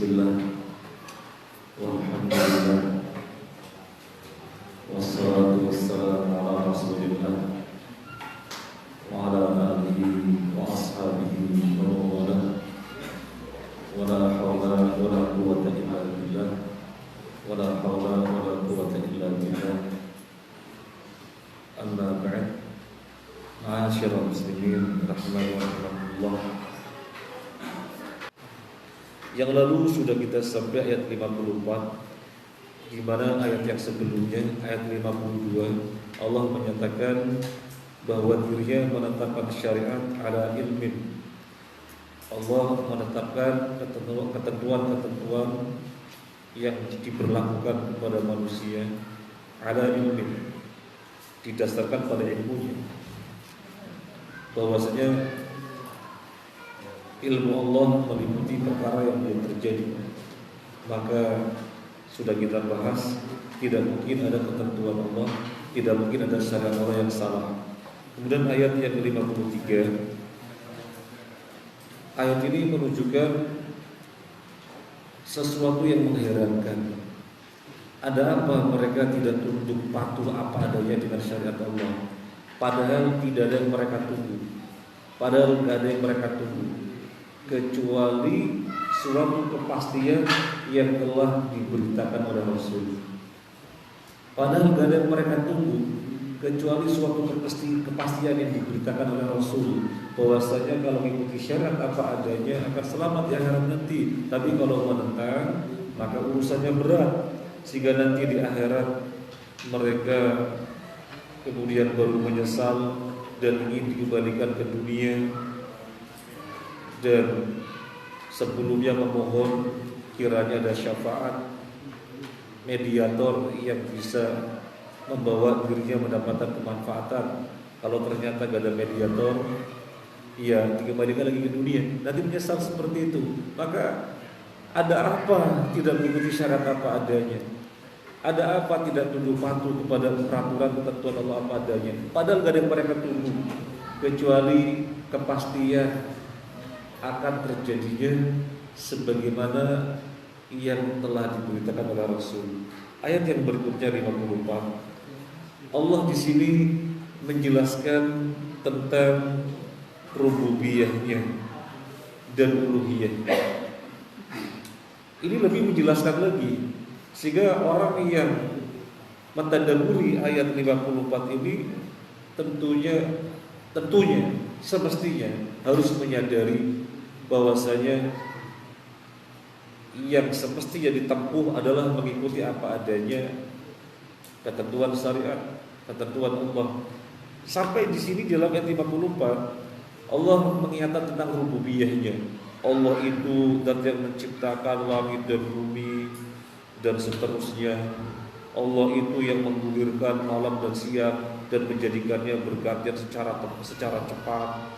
Bismillah, walhamdulillah, wassalatu wassalamu ala rasulillah wa ala alihi wa ashabihi wa mawalah, wa la hawla wa la quwwata illa billah, wa la hawla wa la quwwata illa billah. Amma ba'd. Ma'asyiral muslimin rahimani wa rahimakumullah. Yang lalu sudah kita sampai ayat 54, di mana ayat yang sebelumnya, ayat 52, Allah menyatakan bahwa dirinya menetapkan syariat ala ilmin. Allah menetapkan ketentuan-ketentuan yang diberlakukan kepada manusia ala ilmin, didasarkan pada ilmunya, bahwasanya ilmu Allah meliputi perkara yang belum terjadi. Maka sudah kita bahas, tidak mungkin ada ketentuan Allah, tidak mungkin ada syariat Allah yang salah. Kemudian ayat yang ke-53, ayat ini menunjukkan sesuatu yang mengherankan. Ada apa mereka tidak tunduk patuh apa adanya dengan syariat Allah, padahal tidak ada yang mereka tunggu, padahal tidak ada yang mereka tunggu kecuali suatu kepastian yang telah diberitakan oleh Rasul. Padahal tidak ada yang mereka tunggu kecuali suatu kepastian yang diberitakan oleh Rasul, bahwasanya kalau mengikuti syariat apa adanya akan selamat di akhirat nanti. Tapi kalau menentang maka urusannya berat, sehingga nanti di akhirat mereka kemudian baru menyesal dan ingin dikembalikan ke dunia, dan sebelumnya memohon kiranya ada syafaat mediator yang bisa membawa dirinya mendapatkan kemanfaatan. Kalau ternyata gak ada mediator, ya dikembalikan lagi ke dunia, nanti menyesal seperti itu. Maka ada apa tidak mengikuti syarat apa adanya? Ada apa tidak tunduk patuh kepada peraturan ketentuan Allah apa adanya? Padahal gak ada yang mereka tunggu kecuali kepastian akan terjadinya sebagaimana yang telah diberitakan oleh Rasul. Ayat yang berikutnya 54, Allah di sini menjelaskan tentang rububiyahnya dan uluhiyahnya. Ini lebih menjelaskan lagi, sehingga orang yang mentadabburi ayat 54 ini tentunya semestinya harus menyadari bahwasanya yang semestinya ditempuh adalah mengikuti apa adanya ketentuan syariat, ketentuan Allah. Sampai di sini dalam ayat 54 Allah mengingatkan tentang rububiyahnya. Allah itu zat yang menciptakan langit dan bumi dan seterusnya. Allah itu yang menggulirkan malam dan siang dan menjadikannya bergantian secara cepat.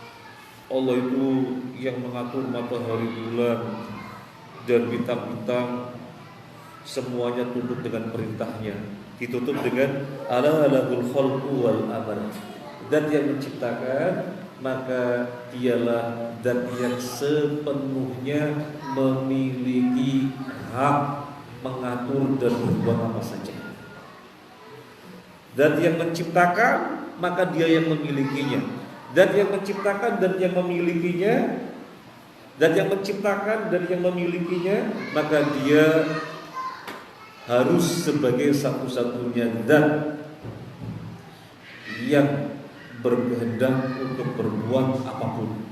Allah itu yang mengatur matahari, bulan dan bintang-bintang, semuanya tunduk dengan perintahnya. Ditutup dengan ala lahul khalqu wal amr. Dan yang menciptakan, maka dialah dan yang sepenuhnya memiliki hak mengatur dan berbuat apa saja. Dan yang menciptakan, maka dia yang memilikinya. Dan yang menciptakan dan yang memilikinya, dan yang menciptakan dan yang memilikinya, maka dia harus sebagai satu-satunya zat yang berkehendak untuk berbuat apapun.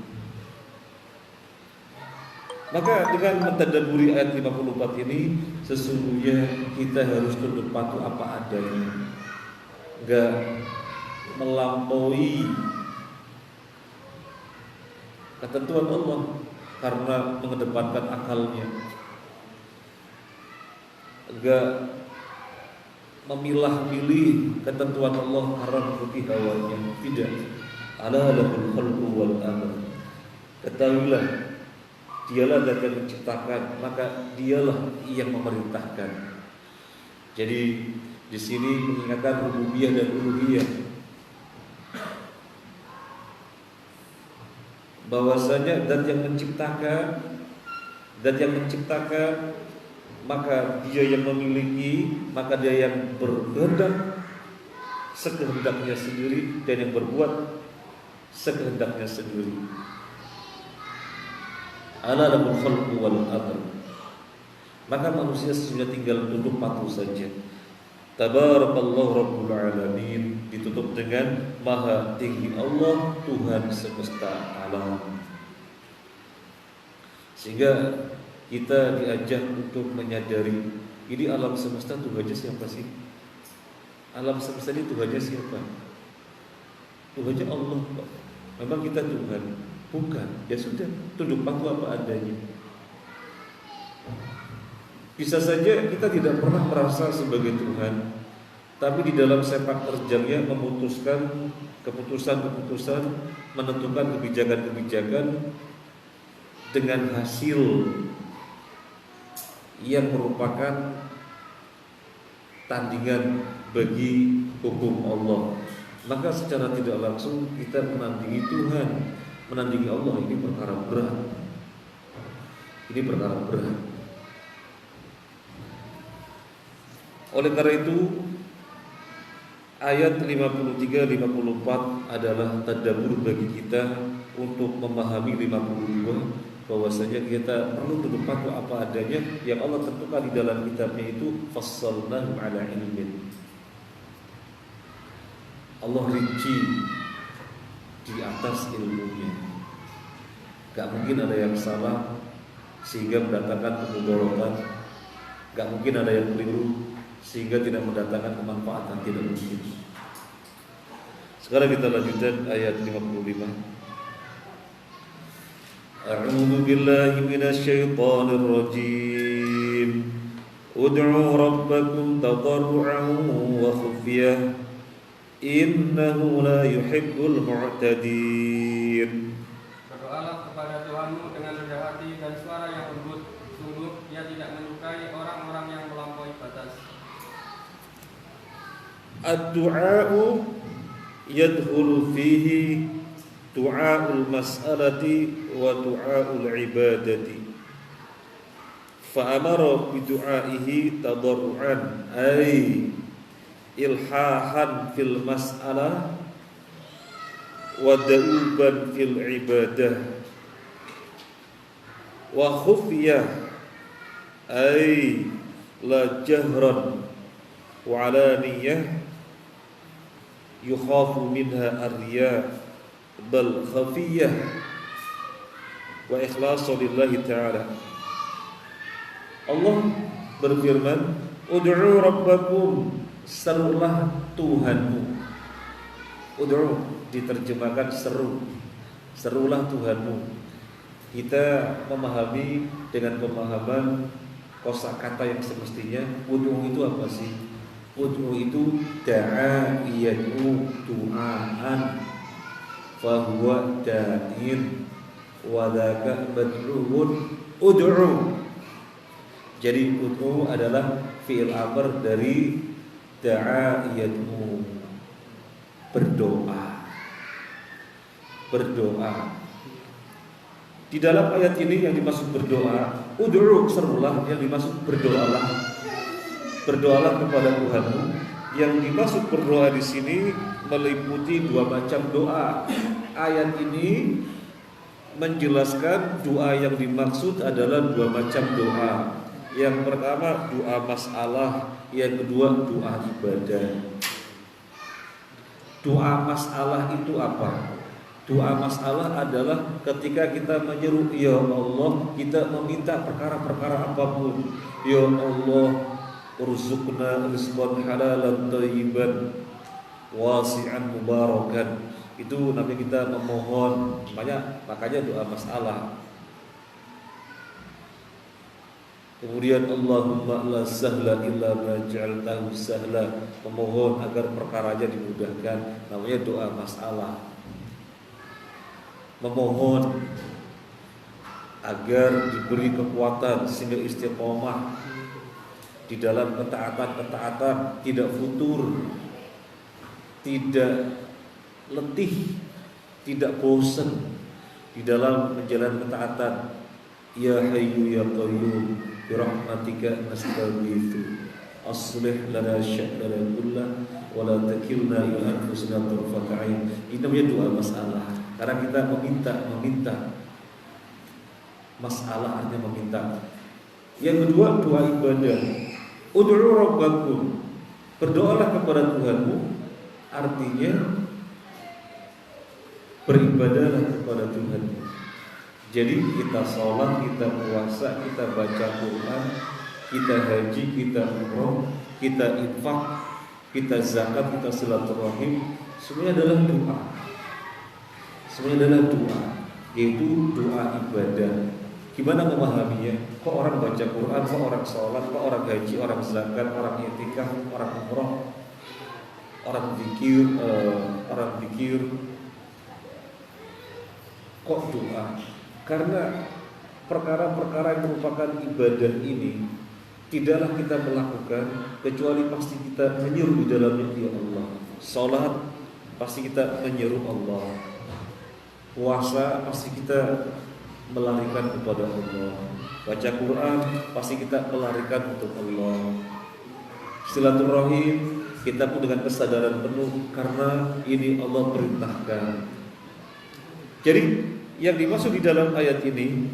Maka dengan mentadabburi ayat 54 ini, sesungguhnya kita harus tunduk patuh apa adanya, enggak melampaui ketentuan Allah karena mengedepankan akalnya, enggak memilah-milih ketentuan Allah karena mengikuti hawanya. Tidak. Ala lahul khalqu wal amr. Ketahuilah, dialah zat yang menciptakan, maka dialah yang memerintahkan. Jadi di sini mengingatkan rububiyah dan uluhiyah, bahwasanya zat yang menciptakan dan yang menciptakan, maka dia yang memiliki, maka dia yang berkehendak sekehendaknya sendiri dan yang berbuat sekehendaknya sendiri. Ala lahul khalqu wal amr. Maka manusia sesungguhnya tinggal tunduk patuh saja. Tabarakallahu rabbul alamin, ditutup dengan maha tinggi Allah Tuhan semesta alam. Sehingga kita diajak untuk menyadari ini alam semesta Tuhannya siapa sih? Alam semesta ini Tuhannya siapa? Tuhannya Allah kok. Memang kita Tuhan? Bukan. Ya sudah, tunduk patuh apa adanya. Bisa saja kita tidak pernah merasa sebagai Tuhan, tapi di dalam sepak terjangnya memutuskan keputusan-keputusan, menentukan kebijakan-kebijakan dengan hasil yang merupakan tandingan bagi hukum Allah. Maka secara tidak langsung kita menandingi Tuhan, menandingi Allah. Ini perkara berat. Ini perkara berat. Oleh karena itu ayat 53-54 adalah tadabbur bagi kita untuk memahami 52, bahwasanya kita perlu tunduk patuh apa adanya yang Allah tentukan di dalam kitabnya itu fassalnahu ala ilmin. Allah rinci di atas ilmunya. Gak mungkin ada yang salah sehingga mendatangkan kemudorotan. Gak mungkin ada yang keliru sehingga tidak mendatangkan kemanfaatan, tidak mungkin. Sekarang kita lanjutkan ayat 55. A'udzu billahi minasyaitonir rajim. Ud'u rabbakum tadarruan wa khufyah innahu la yuhibbul mu'tadin. Berdoalah kepada Tuhanmu dengan rendah hati dan suara yang lembut. Sungguh Dia tidak menyukai orang-orang yang melampaui batas. Ad-du'a'u yadkhulu fihi du'a'ul mas'alati wa du'a'ul ibadati. Fa'amara bidu'a'ihi tadarru'an ay ilhahan fil mas'alah wa da'uban fil ibadah wa khufiyah ay la jahran wa alaniyah yukhafu minha ar-riya bal khafiyah wa ikhlasu lillahi ta'ala. Allah berfirman, ud'u rabbakum, serulah Tuhanmu. Ud'u diterjemahkan seru, serulah Tuhanmu. Kita memahami dengan pemahaman kosakata yang semestinya. Ud'u itu apa sih? Ud'u itu da'a yad'u du'aan fahuwa da'in wa dzaka mad'uun ud'u. Jadi ud'u adalah fi'il amr dari da'a yad'u, berdoa. Berdoa. Di dalam ayat ini yang dimaksud berdoa, ud'u serulah, yang dimaksud berdoalah. Berdoalah kepada Tuhanmu. Yang dimaksud berdoa di sini meliputi dua macam doa. Ayat ini menjelaskan doa yang dimaksud adalah dua macam doa. Yang pertama doa masalah, yang kedua doa ibadah. Doa masalah itu apa? Doa masalah adalah ketika kita menyeru, ya Allah, kita meminta perkara-perkara apapun. Ya Allah, urzuqna rizqan halalan thayyiban wasi'an mubarakan. Itu namanya kita memohon. Makanya doa masalah. Kemudian Allahumma la sahla illa ma ja'altahu sahla, memohon agar perkaranya dimudahkan, namanya doa masalah. Memohon agar diberi kekuatan sehingga istiqomah di dalam ketaatan-ketaatan, tidak futur, tidak letih, tidak bosan di dalam menjalankan ketaatan. Ya Hayyu Ya Qayyum bi rahmatika nastaghitsu aslih lana sya'nana kullah wa la takilna ila anfusina tarfata ain. Ini namanya doa masalah. Karena kita meminta masalah artinya meminta. Yang kedua doa ibadah. Ud'u rabbakum. Berdoalah kepada Tuhanmu, artinya beribadahlah kepada Tuhanmu. Jadi kita sholat, kita puasa, kita baca Quran, kita haji, kita umroh, kita infak, kita zakat, kita silaturahim, semuanya adalah doa. Semuanya adalah doa, yaitu doa ibadah. Gimana memahaminya? Kok orang baca Quran, kok orang sholat, kok orang haji, orang zakat, orang i'tikaf, orang umroh, orang zikir, kok doa? Karena perkara-perkara yang merupakan ibadah ini tidaklah kita melakukan kecuali pasti kita menyeru di dalamnya ya Allah. Salat pasti kita menyeru Allah. Puasa pasti kita melarikan kepada Allah. Baca Quran pasti kita melarikan untuk Allah. Silaturahim kita pun dengan kesadaran penuh karena ini Allah perintahkan. Jadi yang dimaksud di dalam ayat ini,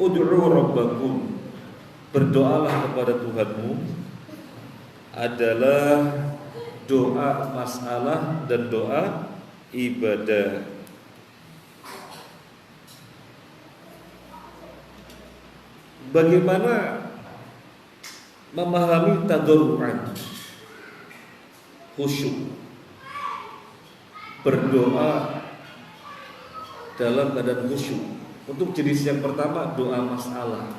ud'u rabbakum, berdoalah kepada Tuhanmu, adalah doa masalah dan doa ibadah. Bagaimana memahami tadarru'an, khusyuk, berdoa dalam keadaan khusyuk. Untuk jenis yang pertama doa masalah,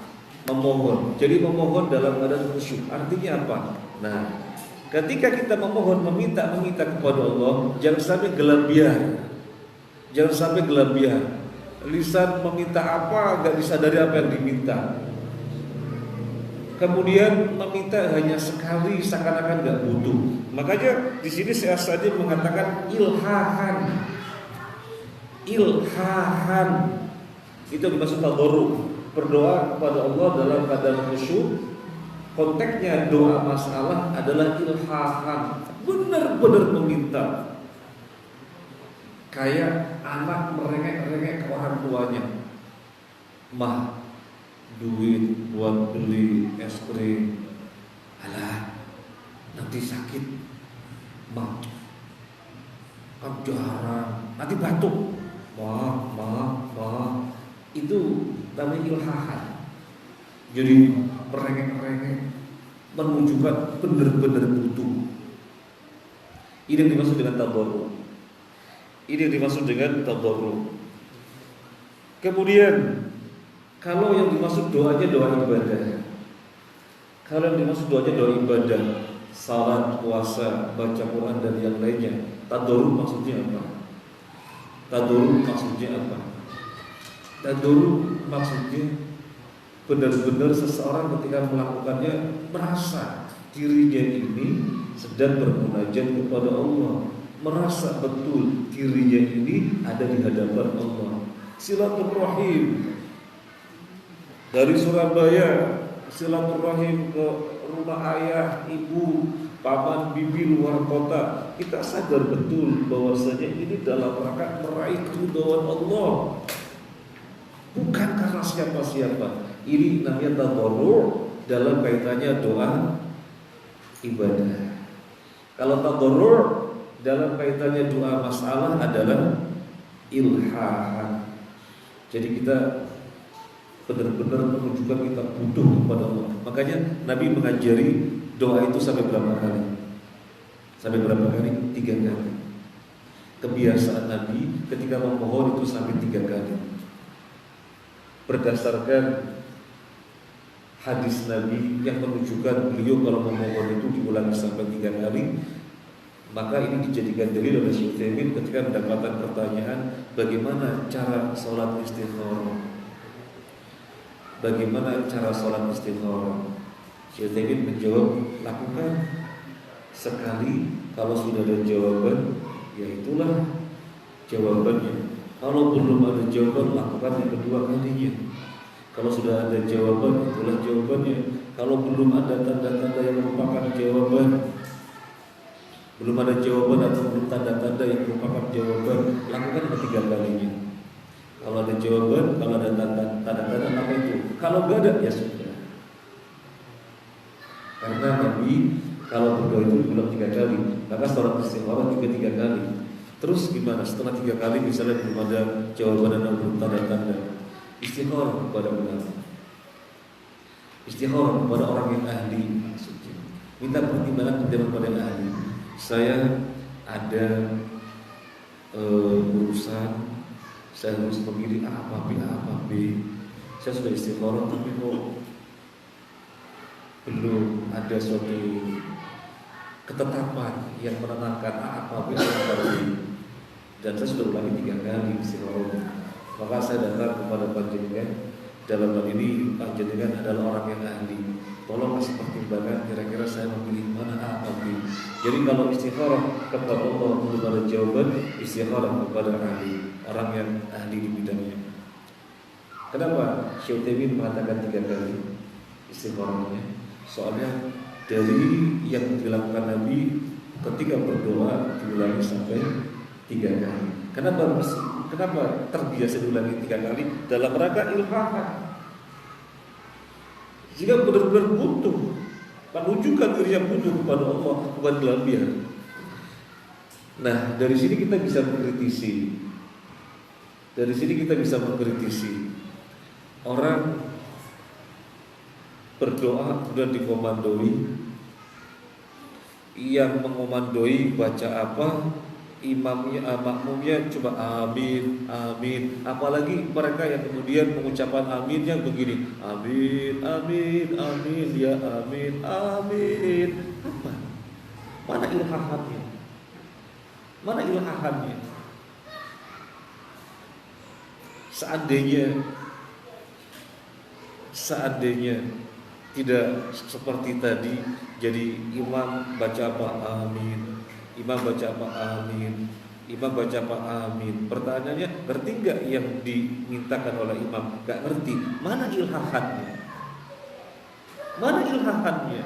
memohon. Jadi memohon dalam keadaan khusyuk. Artinya apa? Nah, ketika kita memohon, meminta kepada Allah, jangan sampai gelambiar. Jangan sampai gelambiar. Lisan meminta apa enggak disadari apa yang diminta. Kemudian meminta hanya sekali seakan-akan enggak butuh. Makanya di sini saya saja mengatakan ilhahan. Itu dimaksud tadarruk, berdoa kepada Allah dalam keadaan khusyuk. Konteksnya doa masalah adalah ilhahan, benar-benar meminta. Kayak anak merengek-rengek ke orang tuanya, mah, duit buat beli es krim. Alah, nanti sakit, mah, kan jarang, nanti batuk. Wah, itu namanya ilhahan. Jadi merengek-rengek, menunjukkan benar-benar butuh. Ini yang dimaksud dengan tadarruk. Kemudian kalau yang dimaksud doanya doa ibadah, salat, puasa, baca Quran dan yang lainnya, tadarruk maksudnya apa? Tadarruk maksudnya benar-benar seseorang ketika melakukannya merasa dirinya ini sedang bermunajat kepada Allah, merasa betul dirinya ini ada di hadapan Allah. Silaturahim dari Surabaya, silaturahim ke rumah ayah, ibu, paman, bibi luar kota, kita sadar betul bahwasanya ini dalam rangka meraih keridhaan Allah, bukan karena siapa-siapa. Ini namanya tadarruk dalam kaitannya doa ibadah. Kalau tadarruk dalam kaitannya doa masalah adalah ilhahan. Jadi kita benar-benar menunjukkan kita butuh kepada Allah. Makanya Nabi mengajari doa itu sampai berapa kali? 3 kali. Kebiasaan Nabi ketika memohon itu sampai 3 kali. Berdasarkan hadis Nabi yang menunjukkan beliau kalau memohon itu diulangi sampai 3 kali. Maka ini dijadikan dalil oleh Syekh Utsaimin ketika mendapatkan pertanyaan bagaimana cara sholat istikharah. Syekh Utsaimin menjawab, lakukan sekali, kalau sudah ada jawaban, ya itulah jawabannya. Kalau belum ada jawaban, lakukan yang kedua kalinya. Kalau sudah ada jawaban, itulah jawabannya. Kalau belum ada tanda-tanda yang merupakan jawaban, belum ada jawaban atau belum tanda-tanda yang merupakan jawaban, lakukan yang ketiga kalinya. Kalau ada jawaban, kalau ada tanda-tanda, maka itu. Kalau nggak ada, ya sudah. Karena Nabi kalau berdoa itu diulang 3 kali, maka sholat istikharah juga 3 kali. Terus gimana setelah 3 kali misalnya belum ada jawaban dan belum tanda-tanda? Istikharah kepada ulama, istikharah kepada orang yang ahli, maksudnya minta pertimbangan kepada yang ahli. Saya ada urusan, saya harus memilih A apa B. Saya sudah istikharah tapi kok belum ada suatu ketetapan yang menenangkan A apa B. Dan saya sudah ulangi 3 kali istikharah. Maka saya datang kepada panjenengan. Dalam hal ini panjenengan adalah orang yang ahli. Tolong kasih pertimbangan kira-kira saya memilih mana A atau B. Jadi kalau istikharah kepada Allah belum ada jawaban, istikharah kepada ahli, orang yang ahli di bidangnya. Kenapa Syekh Utsaimin mengatakan 3 kali istikharahnya? Soalnya dari yang dilakukan Nabi ketika berdoa diulangi sampai 3 kali. Kenapa terbiasa diulangi 3 kali? Dalam rangka ilhahan. Jika benar-benar butuh, menunjukkan dirinya butuh kepada Allah, bukan gelambiar. Nah, dari sini kita bisa mengkritisi. Dari sini kita bisa mengkritisi orang berdoa kemudian dikomandoi, yang mengomandoi baca apa, imamnya, makmumnya cuma amin, amin. Apalagi mereka yang kemudian mengucapkan aminnya begini, amin, amin, amin, ya amin, amin. Apa? Mana ilhahannya? Mana ilhahannya? Seandainya tidak seperti tadi, jadi imam baca apa amin, imam baca apa amin, imam baca apa amin. Pertanyaannya, ngerti nggak yang dimintakan oleh imam? Nggak ngerti. Mana ilhahannya? Mana ilhahannya?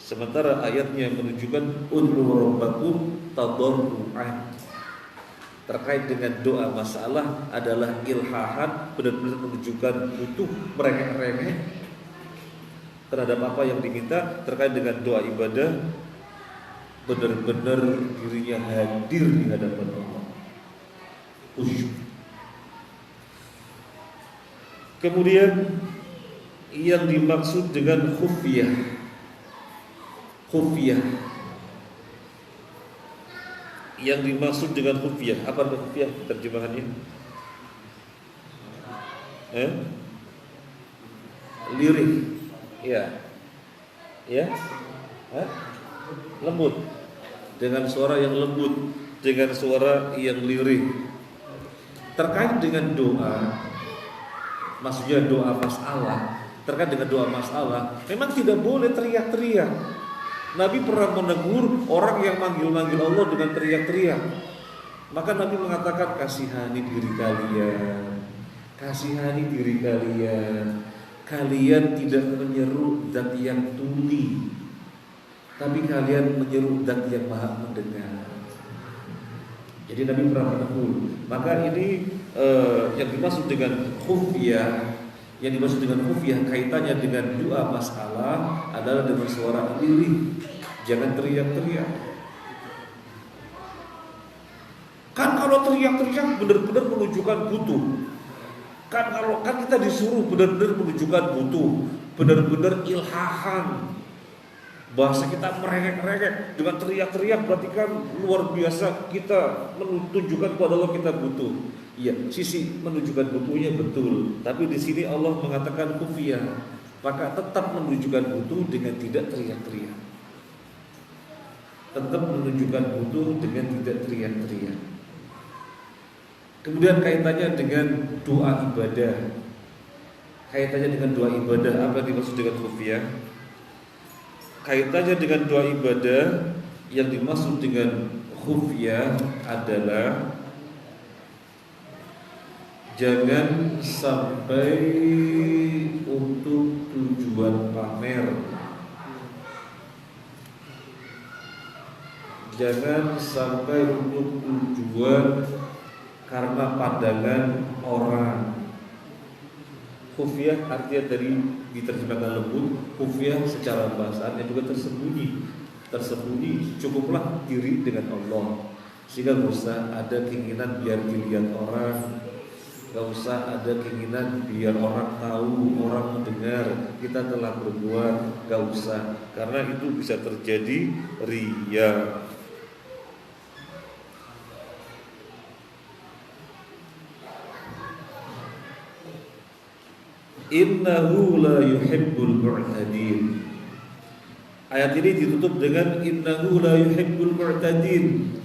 Sementara ayatnya menunjukkan ud'u rabbakum tadarruan. Terkait dengan doa masalah adalah ilhahan, benar-benar menunjukkan butuh merengek-rengek terhadap apa yang diminta. Terkait dengan doa ibadah, benar-benar dirinya hadir di hadapan Allah, khusyuk. Kemudian yang dimaksud dengan khufiyah, yang dimaksud dengan khufiyah, apa khufiyah terjemahannya? Lirih, ya, lembut, dengan suara yang lembut, dengan suara yang lirih. Terkait dengan doa, maksudnya doa masalah. Terkait dengan doa masalah, memang tidak boleh teriak-teriak. Nabi pernah menegur orang yang manggil-manggil Allah dengan teriak-teriak. Maka Nabi mengatakan, kasihani diri kalian, kasihani diri kalian. Kalian tidak menyeru zat yang tuli, tapi kalian menyeru zat yang maha mendengar. Jadi Nabi pernah menegur. Maka ini yang dimaksud dengan khufiyah, yang dimaksud dengan khufiyah kaitannya dengan doa masalah adalah dengan suara lirih, jangan teriak-teriak. Kan kalau teriak-teriak benar-benar menunjukkan butuh. Kan kita disuruh benar-benar menunjukkan butuh, benar-benar ilhahan. Bahasa kita merengek-rengek dengan teriak-teriak berarti kan luar biasa kita menunjukkan kepada Allah kita butuh. Iya, sisi menunjukkan butuhnya betul, tapi di sini Allah mengatakan khufiyah, maka tetap menunjukkan butuh dengan tidak teriak-teriak. Tetap menunjukkan butuh dengan tidak teriak-teriak. Kemudian kaitannya dengan doa ibadah. Kaitannya dengan doa ibadah, apa yang dimaksud dengan khufiyah? Kaitannya dengan doa ibadah, yang dimaksud dengan khufiyah adalah Jangan sampai untuk tujuan pamer. Jangan sampai untuk tujuan karena pandangan orang. Khufyah artinya dari diterjemahkan lembut. Khufyah secara bahasaannya juga tersembunyi. Cukuplah diri dengan Allah. Sehingga gak usah ada keinginan biar dilihat orang, gak usah ada keinginan biar orang tahu, orang mendengar kita telah berbuat. Gak usah, karena itu bisa terjadi riya. Innahu la yuhibbul mu'tadin. Ayat ini ditutup dengan innahu la yuhibbul mu'tadin.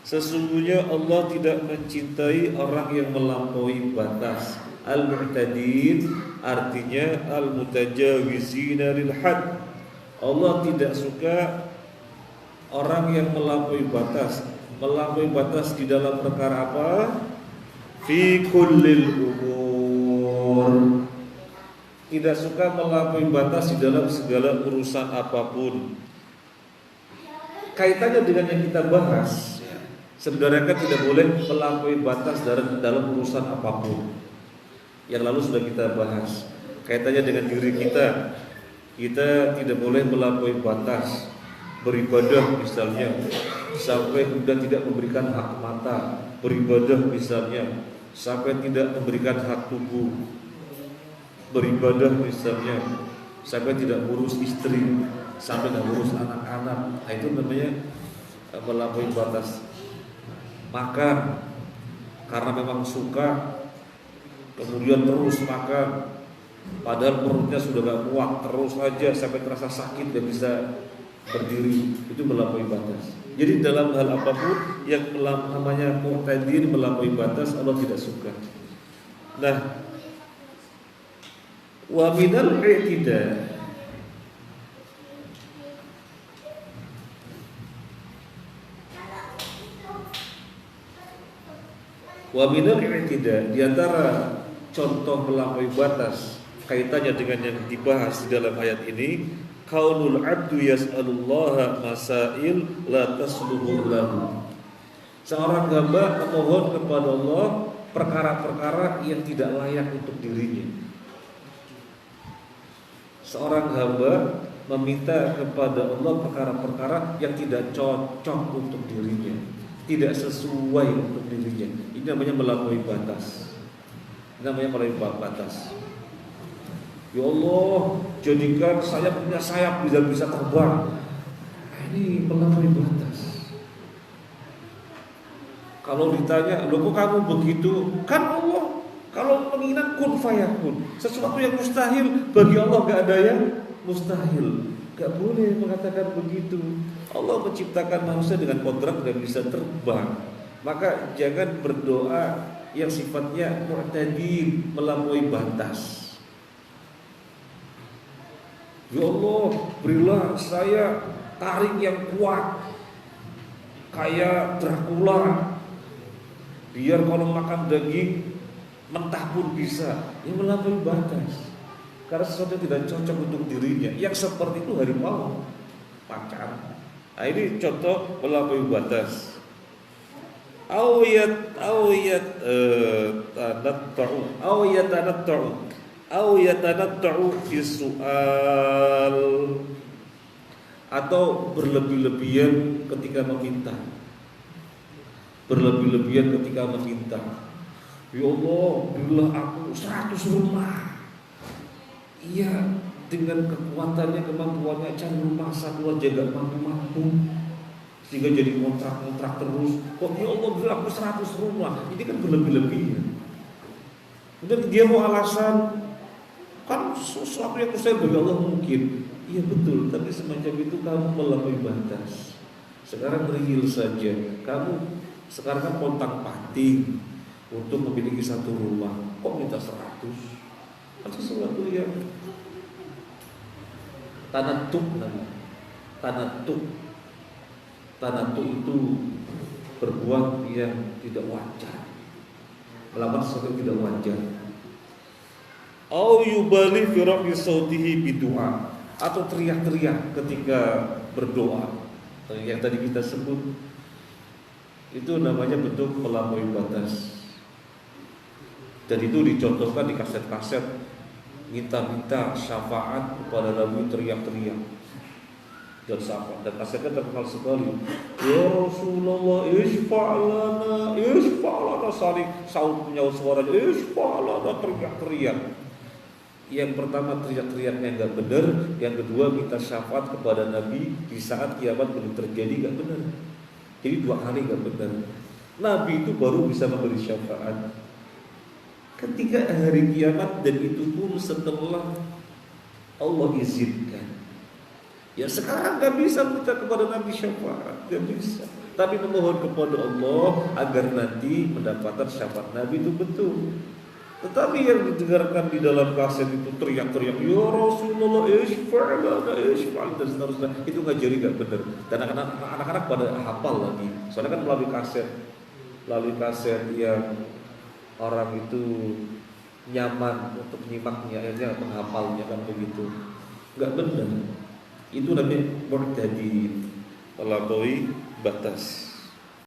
Sesungguhnya Allah tidak mencintai orang yang melampaui batas. Al-mu'tadin artinya al-mutajawizina lil had. Allah tidak suka orang yang melampaui batas. Melampaui batas di dalam perkara apa? Fi kullil umur. Tidak suka melampaui batas di dalam segala urusan apapun. Kaitannya dengan yang kita bahas, sebenarnya kan tidak boleh melampaui batas dalam urusan apapun. Yang lalu sudah kita bahas. Kaitannya dengan diri kita, kita tidak boleh melampaui batas. Beribadah misalnya sampai kemudian tidak memberikan hak mata. Beribadah misalnya sampai tidak memberikan hak tubuh. Beribadah misalnya sampai tidak ngurus istri, sampai tidak ngurus anak-anak. Nah, itu namanya melampaui batas. Makan karena memang suka, kemudian terus makan, padahal perutnya sudah gak muat, terus aja sampai terasa sakit, gak bisa berdiri. Itu melampaui batas. Jadi dalam hal apapun yang namanya mu'tadin, melampaui batas, Allah tidak suka. Nah, wa minal i'tida, wa minal i'tida, di antara contoh melampaui batas kaitannya dengan yang dibahas di dalam ayat ini, kaunul abdu yas'alullaha masail la tasluhu lahu. Seorang hamba memohon kepada Allah perkara-perkara yang tidak layak untuk dirinya. Seorang hamba meminta kepada Allah perkara-perkara yang tidak cocok untuk dirinya, tidak sesuai untuk dirinya. Ini namanya melampaui batas. Ini namanya melampaui batas. Ya Allah, jadikan saya punya sayap bisa terbang. Ini melampaui batas. Kalau ditanya, loh kok kamu begitu? Kan Allah kalau mengingat kun fayakun, sesuatu yang mustahil bagi Allah gak ada yang mustahil. Gak boleh mengatakan begitu. Allah menciptakan manusia dengan kodrat dan bisa terbang. Maka jangan berdoa yang sifatnya mu'tadin, melampaui batas. Ya Allah, berilah saya taring yang kuat kayak Dracula, biar kalau makan daging mentah pun bisa. Yang melampaui batas, karena sesuatu yang tidak cocok untuk dirinya. Yang seperti itu harimau, macan. Nah, ini contoh melampaui batas. Au yatanatta'u fi su'al, atau berlebih-lebihan ketika meminta. Berlebih-lebihan ketika meminta. Ya Allah, berilah aku 100 rumah. Iya, dengan kekuatannya, kemampuannya, cari rumah satu aja gak mampu-mampu, sehingga jadi kontrak-kontrak terus. Kok ya Allah berilah aku 100 rumah. Ini kan berlebih-lebihan. Kemudian dia mau alasan, kan sesuatu yang mustahil bagi Allah mungkin. Iya betul, tapi semacam itu kamu melampaui batas. Sekarang real saja. Kamu sekarang kan kontrak-panting untuk memiliki satu rumah, kok minta 100? Kan sesuatu yang tanatuk namanya. Tanatuk itu berbuat yang tidak wajar. melakukan sesuatu yang tidak wajar. Au yubali fi rafi sautihi bidu'a, atau teriak-teriak ketika berdoa. Yang tadi kita sebut itu namanya bentuk melampaui batas. Dan itu dicontohkan di kaset-kaset minta-minta syafaat kepada Nabi, teriak-teriak dan syafaat. Dan kasetnya terkenal sekali. Ya Rasulullah, isfa'lana, saud punya suaranya, isfa'lana, teriak-teriak. Yang pertama teriak-teriaknya nggak benar, yang kedua minta syafaat kepada Nabi di saat kiamat belum terjadi, nggak benar. Jadi 2 kali nggak benar. Nabi itu baru bisa memberi syafaat ketika hari kiamat, dan itu pun setelah Allah izinkan. Ya sekarang nggak bisa minta kepada Nabi syafaat, nggak bisa. Tapi memohon kepada Allah agar nanti mendapatkan syafaat Nabi itu betul. Tetapi yang didengarkan di dalam kaset itu teriak-teriak, ya Rasulullah, isfa'lana, dan seterusnya, itu ngajari nggak benar. Dan anak-anak pada hafal lagi. Soalnya kan melalui kaset yang orang itu nyaman untuk menyimaknya, akhirnya menghafalnya kan begitu. Nggak benar. Itu namanya mu'tadi, melampaui batas.